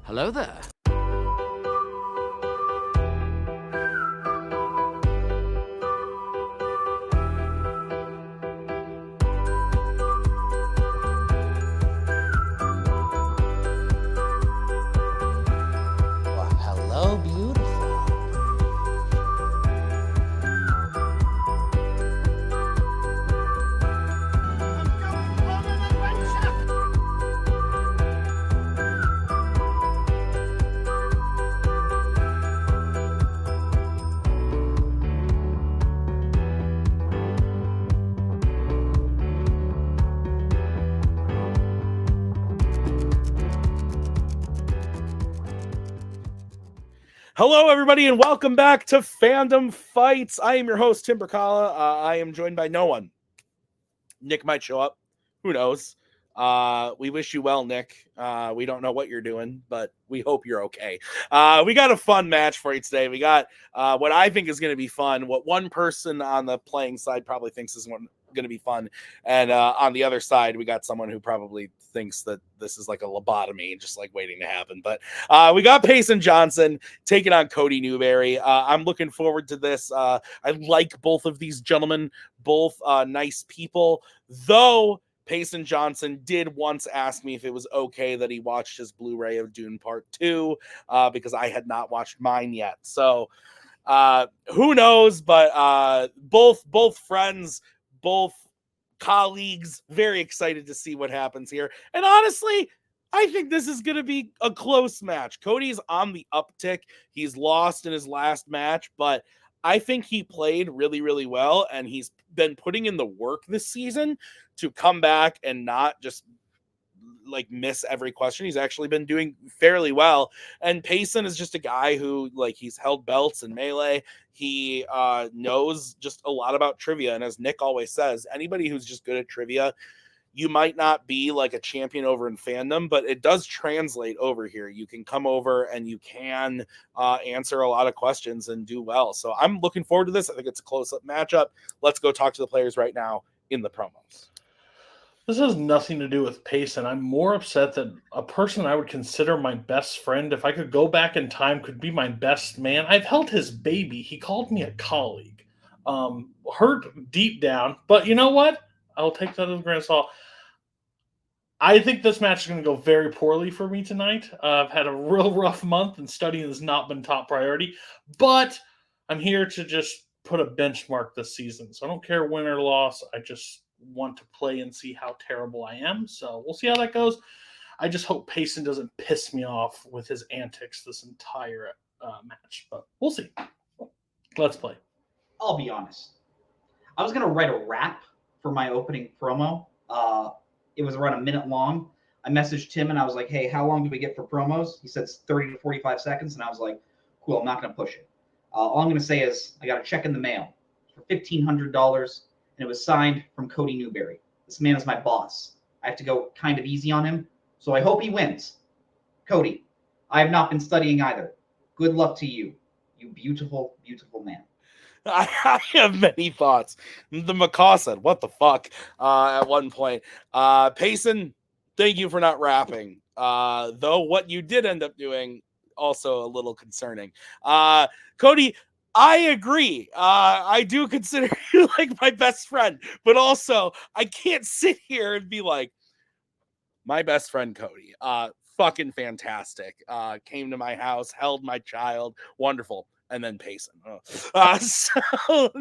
Hello there. Hello, beautiful. Hello, everybody, and welcome back to Fandom Fights. I am your host, Tim Brzakala. I am joined by no one. Nick might show up. Who knows? We wish you well, Nick. We don't know what you're doing, but we hope you're okay. We got a fun match for you today. We got what I think is going to be fun, what one person on the playing side probably thinks is going to be fun, and on the other side, we got someone who probably thinks that this is like a lobotomy, just like waiting to happen. But we got Payson Johnson taking on Cody Newberry. I'm looking forward to this. I like both of these gentlemen, both nice people, though Payson Johnson did once ask me if it was okay that he watched his Blu-ray of Dune Part 2 because I had not watched mine yet. So who knows, but both friends, both colleagues, very excited to see what happens here. And honestly, I think this is going to be a close match. Cody's on the uptick. He's lost in his last match, but I think he played really, really well, and he's been putting in the work this season to come back and not just like miss every question. He's actually been doing fairly well. And Payson is just a guy who, like, he's held belts in Melee. He knows just a lot about trivia. And as Nick always says, anybody who's just good at trivia, you might not be like a champion over in Fandom, but it does translate over here. You can come over and you can answer a lot of questions and do well. So I'm looking forward to this. I think it's a close-up matchup. Let's go talk to the players right now in the promos. This has nothing to do with Payson. I'm more upset that a person I would consider my best friend, if I could go back in time, could be my best man. I've held his baby. He called me a colleague. Hurt deep down, but you know what? I'll take that as a grain of salt. I think this match is going to go very poorly for me tonight. I've had a real rough month, and studying has not been top priority. But I'm here to just put a benchmark this season. So I don't care win or loss. I just want to play and see how terrible I am. So we'll see how that goes. I just hope Payson doesn't piss me off with his antics this entire match. But we'll see. Let's play. I'll be honest. I was going to write a rap for my opening promo. It was around a minute long. I messaged Tim and I was like, hey, how long do we get for promos? He said 30 to 45 seconds. And I was like, cool, I'm not going to push it. All I'm going to say is I got a check in the mail for $1,500. And it was signed from Cody Newberry. This man is my boss. I have to go kind of easy on him. So I hope he wins. Cody, I have not been studying either. Good luck to you, you beautiful, beautiful man. I have many thoughts. The macaw said, what the fuck, at one point. Payson, thank you for not rapping. Though what you did end up doing, also a little concerning. Cody, I agree. I do consider you like my best friend, but also I can't sit here and be like, my best friend Cody, fucking fantastic. Came to my house, held my child, wonderful. And then Payson. So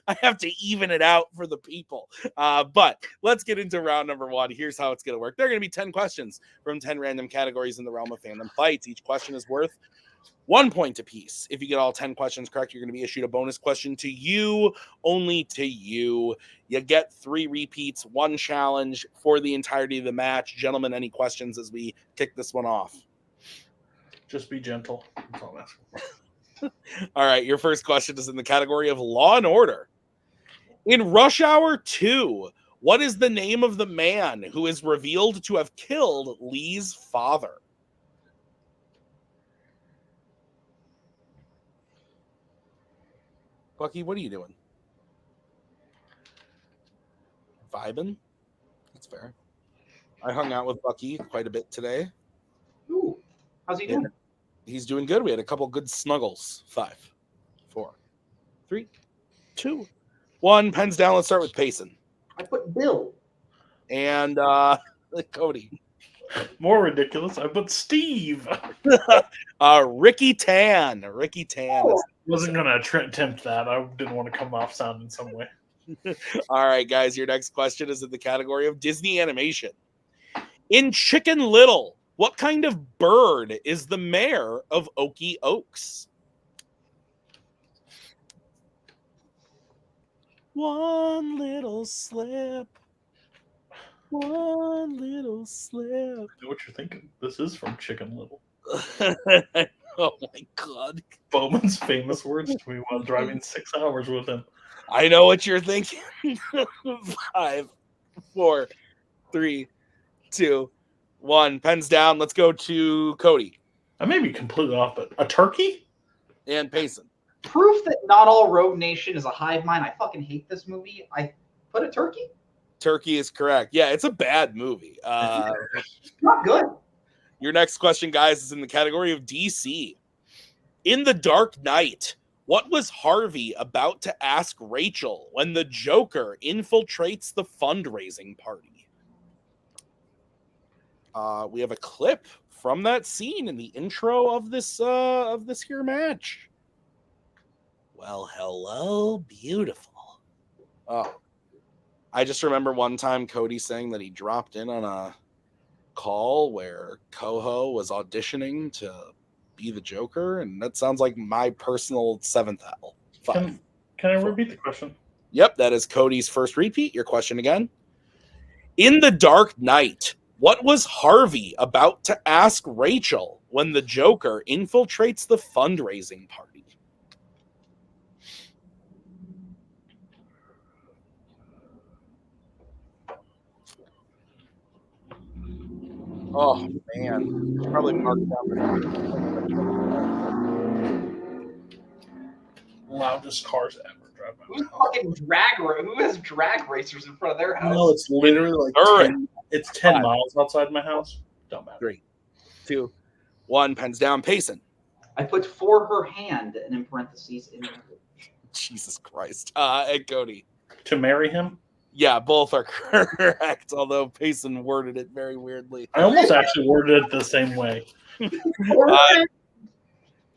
I have to even it out for the people. But let's get into round number one. Here's how it's going to work. There are going to be 10 questions from 10 random categories in the realm of Fandom Fights. Each question is worth 1 point apiece. If you get all 10 questions correct, you're going to be issued a bonus question to you, only to you. You get 3 repeats, 1 challenge for the entirety of the match. Gentlemen, any questions as we kick this one off? Just be gentle. That's all I'm asking. All right, your first question is in the category of Law and Order. In Rush Hour 2, what is the name of the man who is revealed to have killed Lee's father? Bucky, what are you doing? Vibing? That's fair. I hung out with Bucky quite a bit today. Ooh. How's he doing? He's doing good. We had a couple good snuggles. 5, 4, 3, 2, 1. Pens down. Let's start with Payson. I put Bill. And Cody. More ridiculous. I put Steve. Ricky Tan. Ricky Tan. Oh. Wasn't going to attempt that. I didn't want to come off sound in some way. All right, guys. Your next question is in the category of Disney animation. In Chicken Little, what kind of bird is the mayor of Okie Oaks? One little slip. One little slip. I know what you're thinking. This is from Chicken Little. Oh my God. Bowman's famous words to me while driving 6 hours with him. I know what you're thinking. 5, 4, 3, 2, 1. Pens down. Let's go to Cody. I may be completely off, but a turkey? And Payson. Proof that not all Rogue Nation is a hive mind. I fucking hate this movie. I put a turkey. Turkey is correct. Yeah, it's a bad movie. Not good. Your next question, guys, is in the category of DC. In The Dark Knight, what was Harvey about to ask Rachel when the Joker infiltrates the fundraising party? We have a clip from that scene in the intro of this here match. Well, hello, beautiful. Oh, I just remember one time Cody saying that he dropped in on a call where Koho was auditioning to be the Joker, and that sounds like my personal 7th owl. 5. Can I repeat the question? Yep, that is Cody's first repeat. Your question again. In The Dark Knight, what was Harvey about to ask Rachel when the Joker infiltrates the fundraising party? Oh, man. Probably marked down. Loudest cars ever drive by Who's my house. fucking who has drag racers in front of their house? No, it's literally like Alright. 10 5. miles outside my house. Don't matter. 3, 2, 1. Pens down. Payson. I put for her hand and in parentheses in Jesus Christ. And Cody. To marry him? Yeah, both are correct, although Payson worded it very weirdly. I almost actually worded it the same way.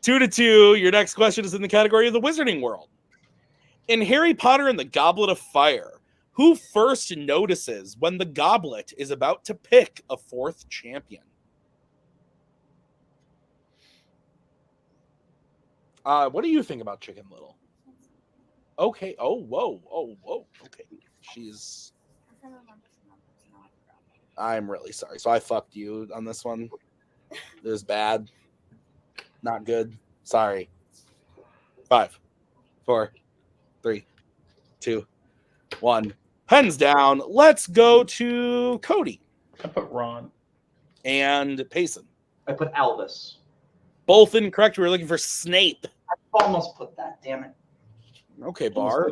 2-2. Your next question is in the category of the Wizarding World. In Harry Potter and the Goblet of Fire, who first notices when the goblet is about to pick a 4th champion? What do you think about Chicken Little? Okay. Oh, whoa. Okay. She's... I'm really sorry. So I fucked you on this one. It was bad. Not good. Sorry. 5, 4, 3, 2, 1. Pens down. Let's go to Cody. I put Ron. And Payson. I put Albus. Both incorrect. We were looking for Snape. I almost put that. Damn it. Okay, Bar.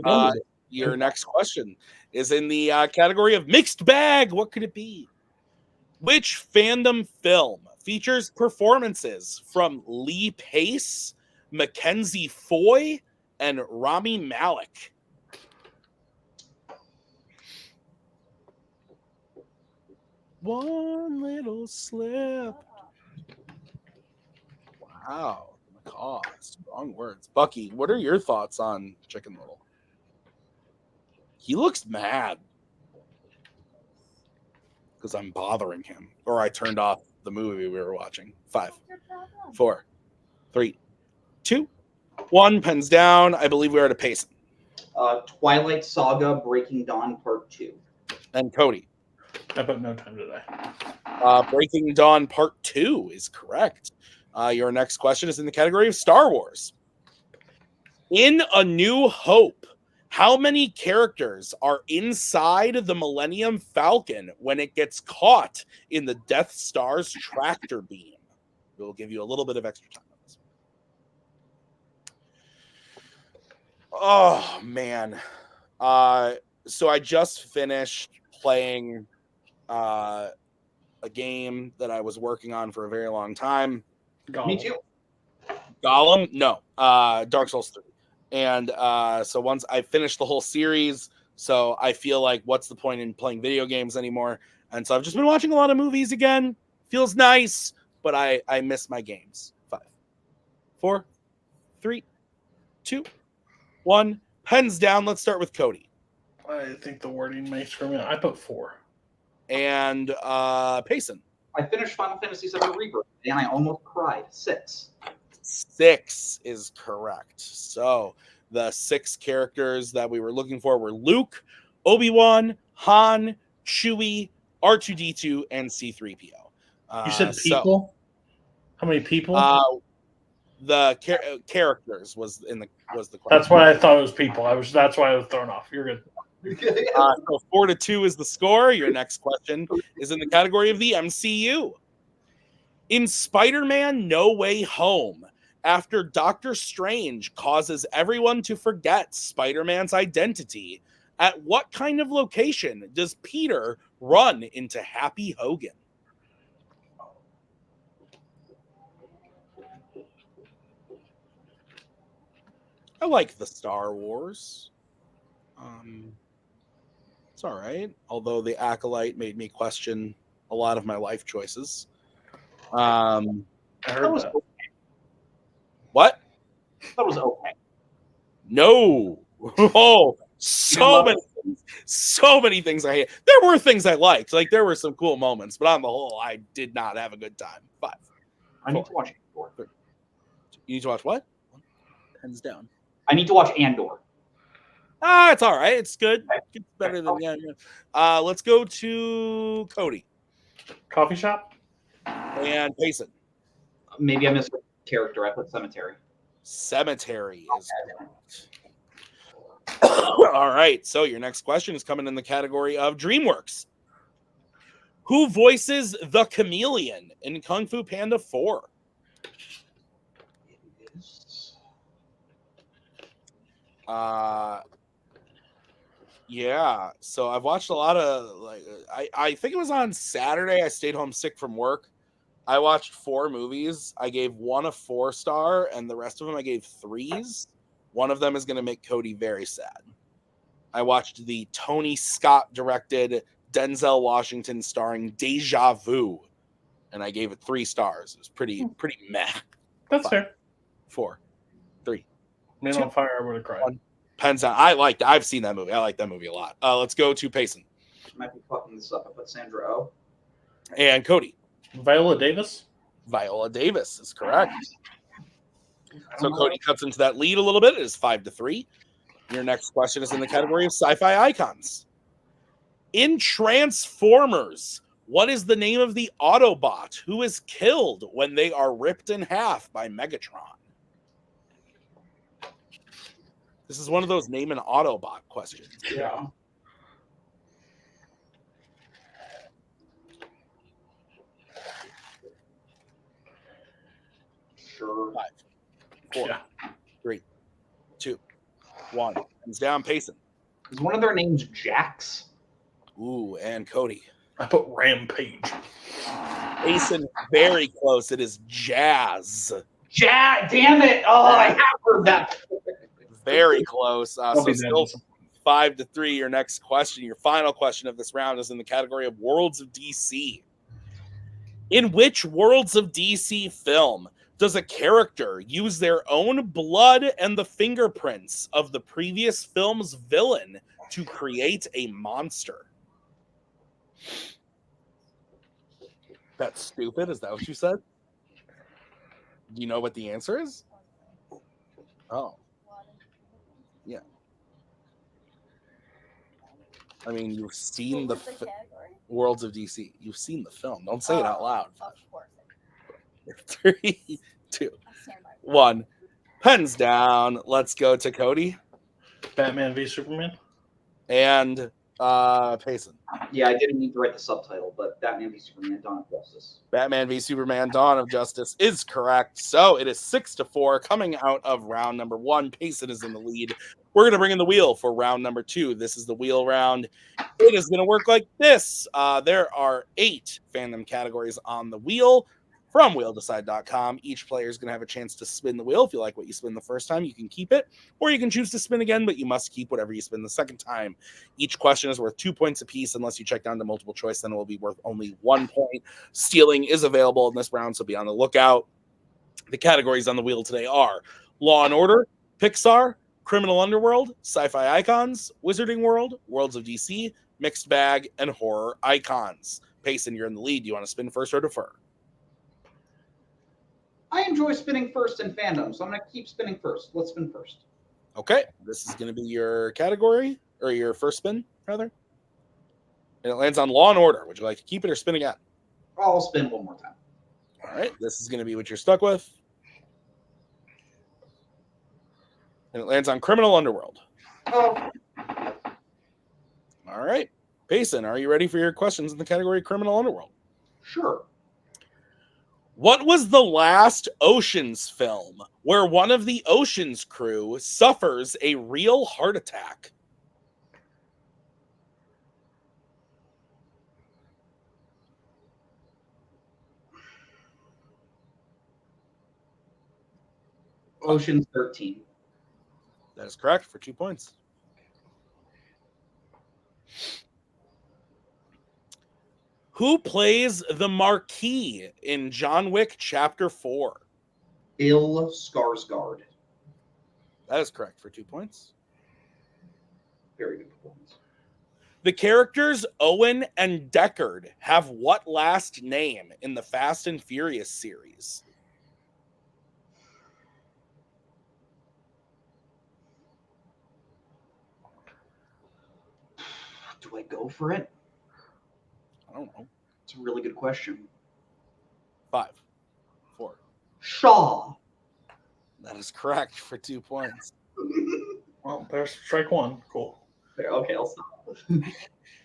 Your next question is in the category of mixed bag. What could it be? Which fandom film features performances from Lee Pace, Mackenzie Foy, and Rami Malek? One little slip. Wow. Macaw. Strong words. Bucky, what are your thoughts on Chicken Little? He looks mad. Because I'm bothering him. Or I turned off the movie we were watching. 5, 4, 3, 2, 1. Pens down. I believe we are at a Payson. Twilight Saga Breaking Dawn Part 2. And Cody. I put No Time to Die. Breaking Dawn Part 2 is correct. Your next question is in the category of Star Wars. In A New Hope, how many characters are inside the Millennium Falcon when it gets caught in the Death Star's tractor beam? We'll give you a little bit of extra time on this. Oh, man. So I just finished playing a game that I was working on for a very long time. Gollum. Me too. Gollum? No. Dark Souls 3. And so once I finished the whole series, so I feel like what's the point in playing video games anymore? And so I've just been watching a lot of movies again. Feels nice, but I miss my games. 5, 4, 3, 2, 1. Pens down. Let's start with Cody. I think the wording may screw me out. I put 4. And Payson. I finished Final Fantasy VII Rebirth, and I almost cried. 6. 6 is correct. So the 6 characters that we were looking for were Luke, Obi-Wan, Han, Chewie, R2-D2, and C-3PO. You said people? How many people? The characters was the question. That's why I thought it was people. That's why I was thrown off. You're good. So 4-2 is the score. Your next question is in the category of the MCU. In Spider-Man No Way Home, after Doctor Strange causes everyone to forget Spider-Man's identity, at what kind of location does Peter run into Happy Hogan? I like the Star Wars. It's all right. Although the Acolyte made me question a lot of my life choices. I heard that. What? That was okay. No. Oh, so many things I hate. There were things I liked. Like there were some cool moments, but on the whole, I did not have a good time. 5. I need to watch Andor. You need to watch what? Hands down. I need to watch Andor. It's all right. It's good. It's better than let's go to Cody. Coffee shop? And Payson. Maybe I missed a character. I put cemetery. Cemetery is correct. All right. So your next question is coming in the category of DreamWorks. Who voices the chameleon in Kung Fu Panda 4? Yeah. So I've watched a lot of I think it was on Saturday. I stayed home sick from work. I watched 4 movies. I gave one a 4-star, and the rest of them I gave 3s. One of them is going to make Cody very sad. I watched the Tony Scott directed Denzel Washington starring Deja Vu, and I gave it 3 stars. It was pretty meh. That's 5, fair. 4, 3. Man 2, on Fire, I would have cried. 1. Pens out. I've seen that movie. I like that movie a lot. Let's go to Payson. Might be fucking this up. I put Sandra Oh. And Cody. Viola Davis? Viola Davis is correct. So Cody cuts into that lead a little bit. It is 5-3. Your next question is in the category of sci-fi icons. In Transformers, what is the name of the Autobot who is killed when they are ripped in half by Megatron? This is one of those name an Autobot questions. Yeah. Sure. 5, 4, 3, 2, 1. Hands down, Payson. Is one of their names Jax? Ooh, and Cody. I put Rampage. Payson, very close. It is Jazz. Damn it! Oh, I have heard that. Very close. So be still that. 5-3. Your next question, your final question of this round, is in the category of Worlds of DC. In which Worlds of DC film does a character use their own blood and the fingerprints of the previous film's villain to create a monster? That's stupid. Is that what you said? Do you know what the answer is? Oh. Yeah. I mean, you've seen the Worlds of DC. You've seen the film. Don't say it out loud. Of course. 3, 2, 1. Pens down. Let's go to Cody Batman v Superman? and Payson. Yeah, I didn't need to write the subtitle, but Batman v Superman: Dawn of Justice. Batman v Superman: Dawn of Justice is correct. So it is 6-4 coming out of round number 1. Payson is in the lead. We're going to bring in the wheel for round number 2. This is the wheel round. It is going to work like this. There are 8 fandom categories on the wheel. from wheeldecide.com. Each player is going to have a chance to spin the wheel. If you like what you spin the first time, you can keep it, or you can choose to spin again, but you must keep whatever you spin the second time. Each question is worth 2 points apiece. Unless you check down to multiple choice, then it will be worth only 1 point. Stealing is available in this round, so be on the lookout. The categories on the wheel today are Law and Order, Pixar, Criminal Underworld, Sci-Fi Icons, Wizarding World, Worlds of DC, Mixed Bag, and Horror Icons. Payson, you're in the lead. Do you want to spin first or defer? I enjoy spinning first in Fandom, so I'm going to keep spinning first. Let's spin first. Okay, this is going to be your category, or your first spin, rather. And it lands on Law and Order. Would you like to keep it or spin again? I'll spin one more time. All right, this is going to be what you're stuck with. And it lands on Criminal Underworld. Oh. All right. Payson, are you ready for your questions in the category Criminal Underworld? Sure. What was the last Oceans film where one of the Oceans crew suffers a real heart attack? Ocean's 13. That is correct for 2 points. Who plays the Marquis in John Wick Chapter 4? Bill Skarsgård. That is correct for 2 points. Very good performance. The characters Owen and Deckard have what last name in the Fast and Furious series? Do I go for it? I don't know. It's a really good question. 5, 4. Shaw. That is correct for 2 points. Well, there's strike one. Cool. Okay, I'll stop.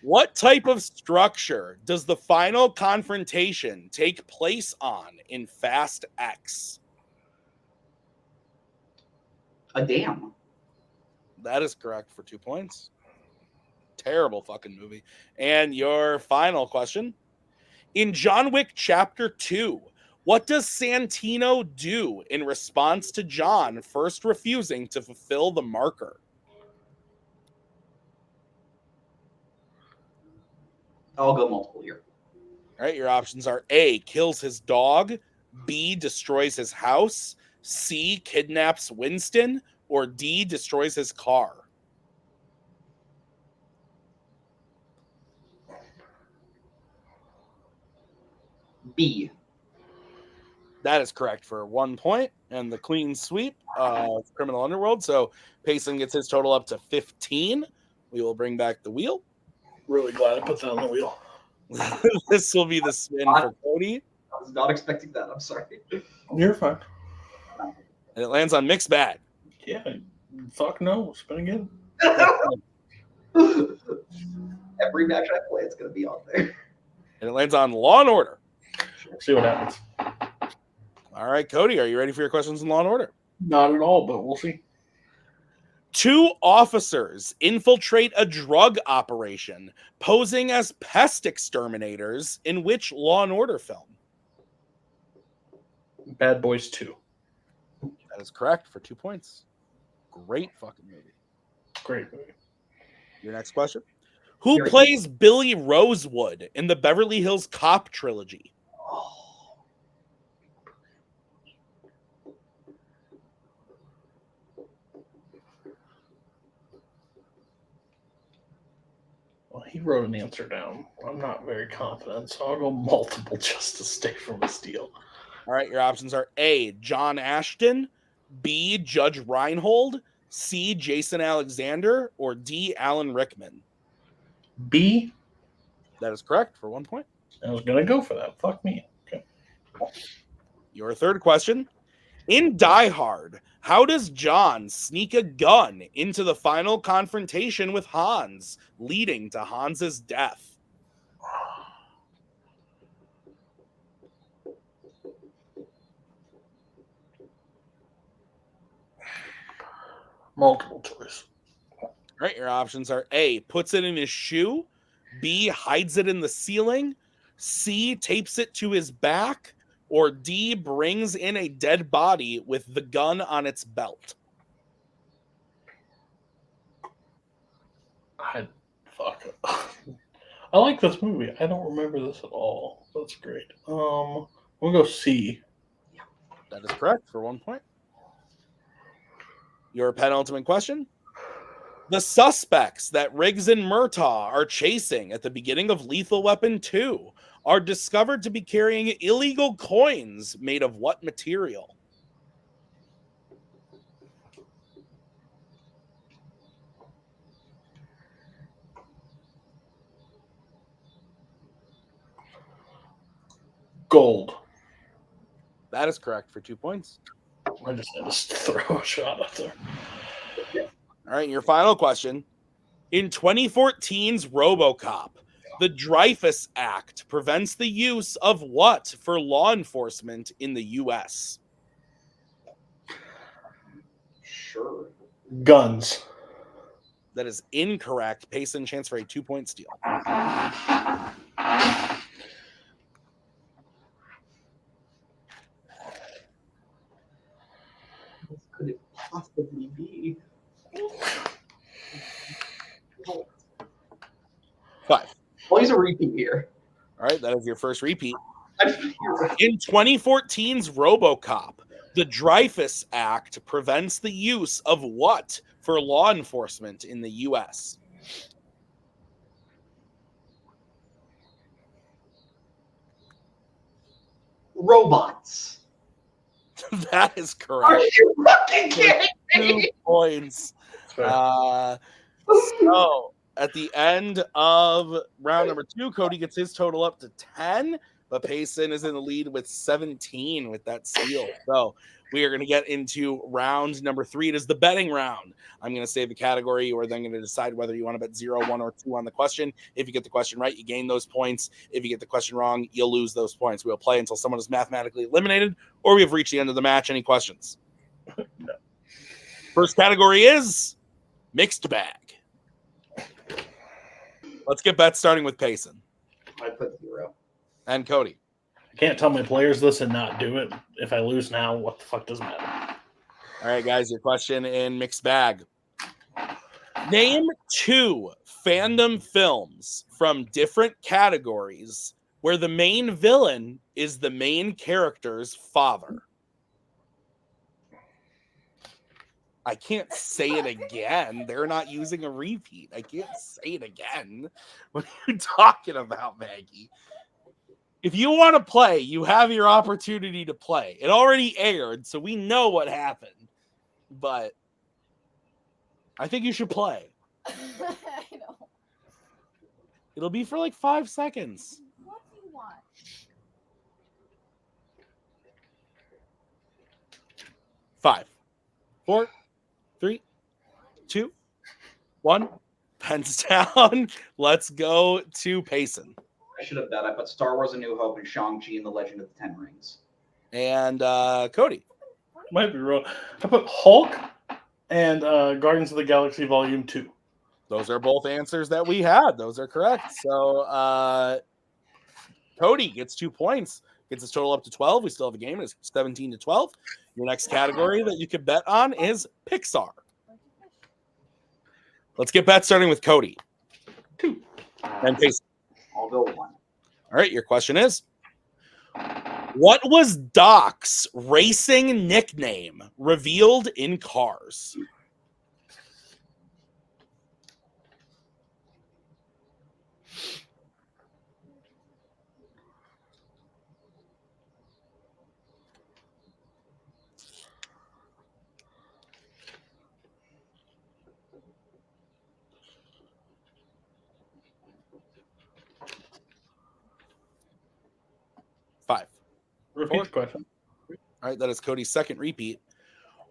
What type of structure does the final confrontation take place on in Fast X? A dam. That is correct for 2 points. Terrible fucking movie. And your final question. In John Wick Chapter 2, what does Santino do in response to John first refusing to fulfill the marker? I'll go multiple here. All right, your options are A, kills his dog, B, destroys his house, C, kidnaps Winston, or D, destroys his car. B. That is correct for 1 point and the clean sweep of Criminal Underworld. So Payson gets his total up to 15. We will bring back the wheel. Really glad I put that on the wheel. This will be the spin for Cody. I was not expecting that. I'm sorry. You're fine. And it lands on Mixed Bag. Yeah, fuck no. Spin again. Every match I play, it's going to be on there. And it lands on Law and Order. See what happens. All right, Cody, are you ready for your questions in Law and Order? Not at all, but we'll see. 2 officers infiltrate a drug operation posing as pest exterminators in which Law and Order film? Bad Boys 2. That is correct for 2 points. Great fucking movie. Great movie. Your next question. Who plays Billy Rosewood in the Beverly Hills Cop trilogy? Well, he wrote an answer down. I'm not very confident, so I'll go multiple just to stay from a steal. All right, your options are A, John Ashton, B, Judge Reinhold, C, Jason Alexander, or D, Alan Rickman. B. That is correct for 1 point. I was going to go for that. Fuck me. Okay. Your third question. In Die Hard, how does John sneak a gun into the final confrontation with Hans, leading to Hans's death? Multiple choice. All right, your options are A, puts it in his shoe, B, hides it in the ceiling, C, tapes it to his back, Or D, brings in a dead body with the gun on its belt? Fuck. I like this movie. I don't remember this at all. That's great. We'll go C. That is correct for 1 point. Your penultimate question. The suspects that Riggs and Murtaugh are chasing at the beginning of Lethal Weapon 2 are discovered to be carrying illegal coins made of what material? Gold. That is correct for 2 points. I just had to throw a shot out there. All right, your final question. In 2014's RoboCop, the Dreyfus Act prevents the use of what for law enforcement in the U.S.? Sure. Guns. That is incorrect. Payson, chance for a 2-point steal. What could it possibly be? 5. Well, he's a repeat here. All right, that is your first repeat. In 2014's RoboCop, the Dreyfus Act prevents the use of what for law enforcement in the U.S.? Robots. That is Are correct. you fucking kidding 2 me? points. So at the end of round number 2, Cody gets his total up to 10, but Payson is in the lead with 17 with that steal. So we are going to get into round number 3. It is the betting round. I'm going to say the category. You are then going to decide whether you want to bet 0, 1, or 2 on the question. If you get the question right, you gain those points. If you get the question wrong, you'll lose those points. We'll play until someone is mathematically eliminated or we have reached the end of the match. Any questions? No. First category is mixed bag. Let's get bets starting with Payson. I put 0. And Cody. I can't tell my players this and not do it. If I lose now, what the fuck does it matter? All right, guys, your question in mixed bag. Name 2 fandom films from different categories where the main villain is the main character's father. I can't say it again. They're not using a repeat. I can't say it again. What are you talking about, Maggie? If you want to play, you have your opportunity to play. It already aired, so we know what happened. But I think you should play. I know. It'll be for like 5 seconds. What do you want? 5, 4, 3, 2, 1. Pens down. Let's go to Payson. I should have bet. I put Star Wars: A New Hope and Shang-Chi and the Legend of the Ten Rings. And Cody. Might be wrong. I put Hulk and Guardians of the Galaxy Volume 2. Those are both answers that we had. Those are correct. So Cody gets 2 points. Gets his total up to 12. We still have a game. It's 17 to 12. Your next category that you could bet on is Pixar. Let's get bets starting with Cody. 2. And Payson. I'll go 1. All right, your question is, what was Doc's racing nickname revealed in Cars? Five. Repeat the question. All right, that is Cody's second repeat.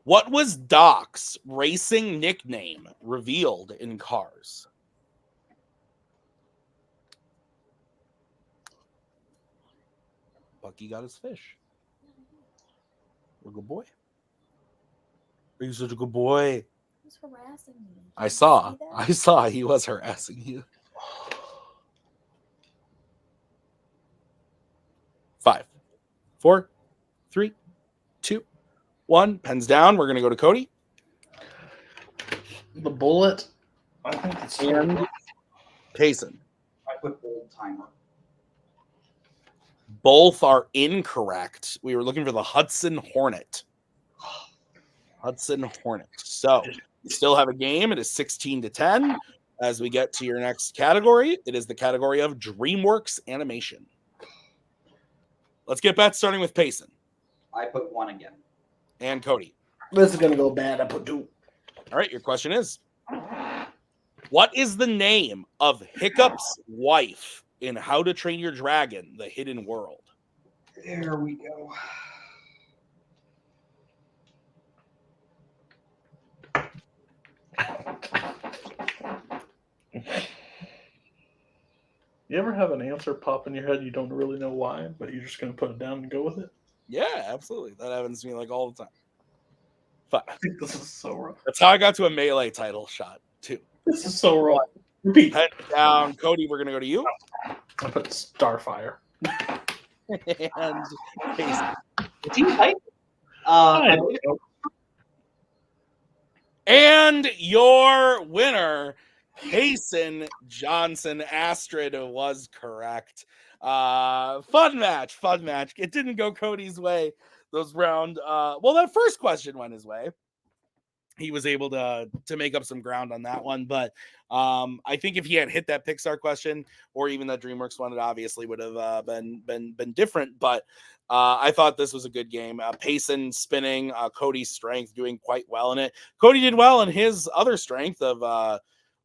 What was Doc's racing nickname revealed in Cars? Bucky got his fish. You're a good boy. You're such a good boy. Who's harassing me? I saw he was harassing you. 5, 4, 3, 2, 1. Pens down. We're going to go to Cody. The bullet. I think it's And Payson. I put old timer. Both are incorrect. We were looking for the Hudson Hornet. Hudson Hornet. So you still have a game. It is 16-10. As we get to your next category, it is the category of DreamWorks Animation. Let's get back starting with Payson. I put 1 again. And Cody. This is going to go bad. I put 2. All right, your question is, what is the name of Hiccup's wife in How to Train Your Dragon, The Hidden World? There we go. You ever have an answer pop in your head you don't really know why, but you're just going to put it down and go with it? Yeah, absolutely. That happens to me like all the time. Fine. I think this is so wrong. That's how I got to a melee title shot, too. This is so wrong. Repeat. Head down. Cody, we're going to go to you. I put Starfire. And Payson. Team Titan. I don't know. And your winner, Payson Johnson Astrid, was correct. Fun match. It didn't go Cody's way. Those round, that first question went his way. He was able to make up some ground on that one, but I think if he had hit that Pixar question or even that DreamWorks one, it obviously would have been different. But I thought this was a good game. Payson spinning, Cody's strength doing quite well in it. Cody did well in his other strength of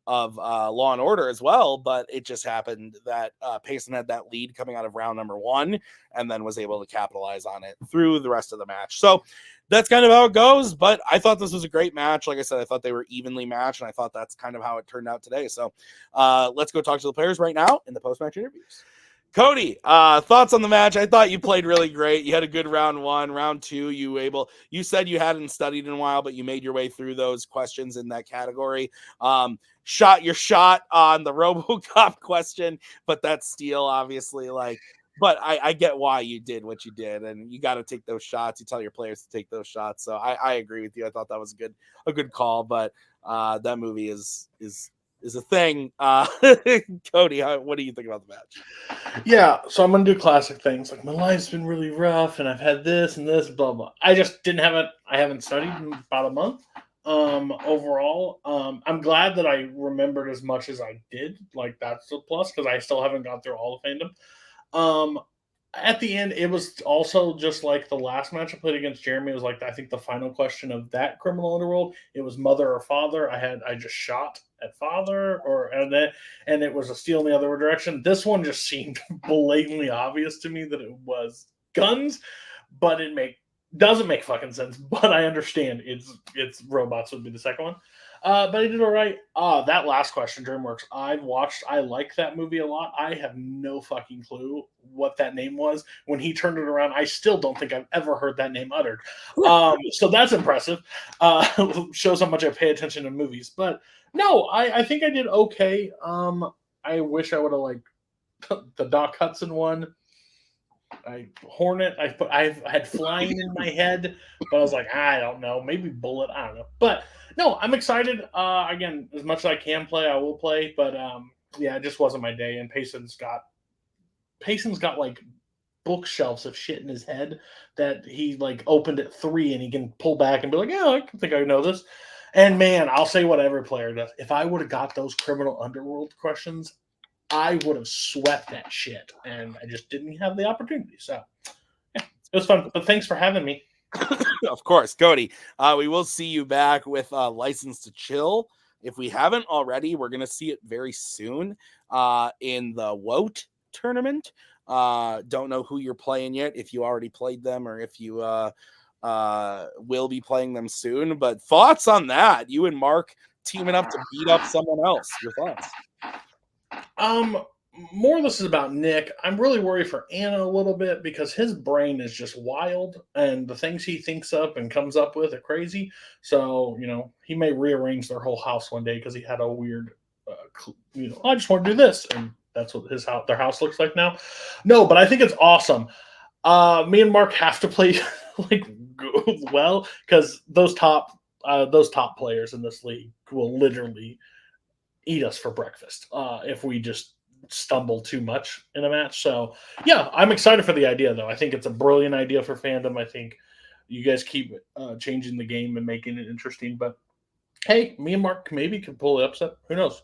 Law and Order as well, but it just happened that Payson had that lead coming out of round number 1 and then was able to capitalize on it through the rest of the match. So that's kind of how it goes, but I thought this was a great match. Like I said, I thought they were evenly matched, and I thought that's kind of how it turned out today. So let's go talk to the players right now in the post-match interviews. Cody, thoughts on the match? I thought you played really great. You had a good round 1. Round 2, you said you hadn't studied in a while, but you made your way through those questions in that category. Shot your shot on the RoboCop question, but that's steal, obviously. But I get why you did what you did, and you got to take those shots. You tell your players to take those shots. So I agree with you. I thought that was a good call, but that movie is a thing. Cody, what do you think about the match? Yeah, so I'm going to do classic things. Like, my life's been really rough, and I've had this and this, blah, blah. I just didn't have it. I haven't studied in about a month. Overall, I'm glad that I remembered as much as I did. Like, that's a plus, because I still haven't gone through all of Fandom. At the end, it was also just like the last match I played against Jeremy. It was like, I think the final question of that Criminal Underworld, it was mother or father. I just shot at father, and it was a steal in the other direction. This one just seemed blatantly obvious to me that it was guns, but doesn't make fucking sense. But I understand it's robots would be the second one. But I did all right. That last question, DreamWorks, I like that movie a lot. I have no fucking clue what that name was. When he turned it around, I still don't think I've ever heard that name uttered. So that's impressive. Shows how much I pay attention to movies. But no, I think I did okay. I wish I would have liked the Doc Hudson one. Hornet, I had flying in my head, but I was like, I don't know, maybe bullet, I don't know. But no, I'm excited. Again, as much as I can play, I will play. But yeah, it just wasn't my day. And Payson's got like bookshelves of shit in his head that he like opened at 3 and he can pull back and be like, yeah, I think I know this. And man, I'll say what every player does. If I would have got those Criminal Underworld questions, I would have swept that shit, and I just didn't have the opportunity. So, yeah, it was fun. But thanks for having me. Of course, Cody. We will see you back with License to Chill. If we haven't already, we're going to see it very soon in the WOT tournament. Don't know who you're playing yet, if you already played them or if you will be playing them soon. But thoughts on that? You and Mark teaming up to beat up someone else. Your thoughts? More of this is about Nick. I'm really worried for Anna a little bit because his brain is just wild and the things he thinks up and comes up with are crazy. So, he may rearrange their whole house one day because he had a weird, I just want to do this. And that's what their house looks like now. No, but I think it's awesome. Me and Mark have to play like well because those top players in this league will literally eat us for breakfast if we just stumble too much in a match. So yeah, I'm excited for the idea though. I think it's a brilliant idea for Fandom. I think you guys keep changing the game and making it interesting. But hey, me and Mark maybe could pull the upset. Who knows?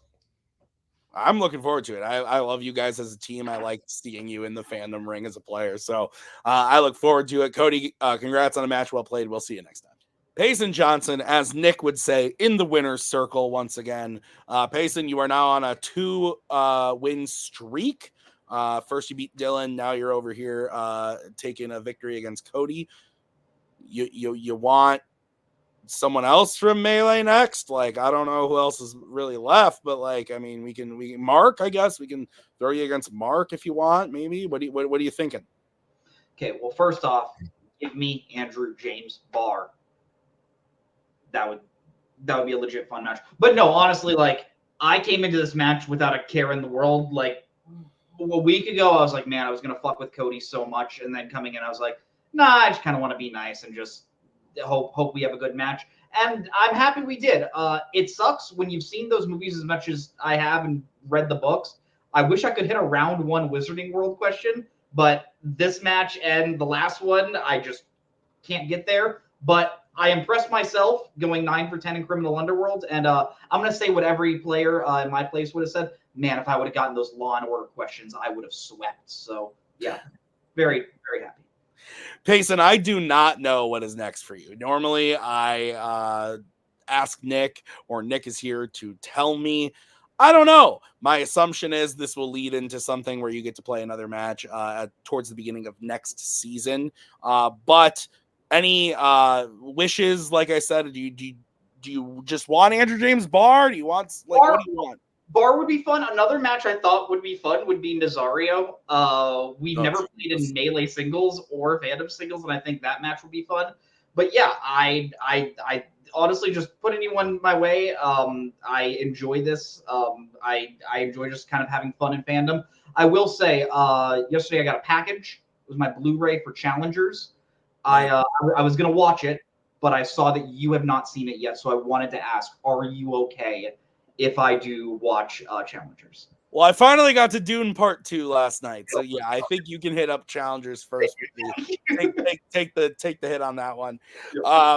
I'm looking forward to it. I love you guys as a team. I like seeing you in the Fandom ring as a player. So I look forward to it. Cody, congrats on a match well played. We'll see you next time. Payson Johnson, as Nick would say, in the winner's circle once again. Payson, you are now on a 2-win streak. First you beat Dylan. Now you're over here taking a victory against Cody. You want someone else from Melee next? Like, I don't know who else is really left, but like, I mean, we can Mark, I guess we can throw you against Mark if you want, maybe. What are you thinking? Okay, well, first off, give me Andrew James Barr. That would be a legit fun match. But no, honestly, like, I came into this match without a care in the world. Like, a week ago, I was like, man, I was gonna fuck with Cody so much, and then coming in, I was like, nah, I just kind of want to be nice and just hope we have a good match. And I'm happy we did. It sucks when you've seen those movies as much as I have and read the books. I wish I could hit a round 1 Wizarding World question, but this match and the last one, I just can't get there. But I impressed myself going 9 for 10 in Criminal Underworld, and I'm going to say what every player in my place would have said. Man, if I would have gotten those Law and Order questions, I would have swept. So, yeah, very, very happy. Payson, I do not know what is next for you. Normally, I ask Nick, or Nick is here to tell me. I don't know. My assumption is this will lead into something where you get to play another match towards the beginning of next season. But any wishes, like I said, do you just want Andrew James Barr? Do you want, like, what do you want? Barr would be fun. Another match I thought would be fun would be Nazario. We've never played in Melee singles or Fandom singles, and I think that match would be fun. But yeah, I honestly just put anyone my way. I enjoy this. I enjoy just kind of having fun in Fandom. I will say, yesterday I got a package. It was my Blu-ray for Challengers. I was gonna watch it, but I saw that you have not seen it yet, so I wanted to ask: are you okay if I do watch Challengers? Well, I finally got to Dune Part 2 last night, so yeah, I think you can hit up Challengers first. Take the hit on that one.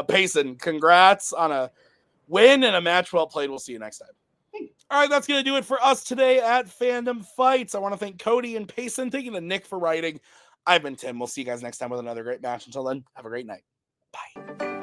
Payson, congrats on a win and a match well played. We'll see you next time. All right, that's going to do it for us today at Fandom Fights. I want to thank Cody and Payson. Thank you to Nick for writing. I've been Tim. We'll see you guys next time with another great match. Until then, have a great night. Bye.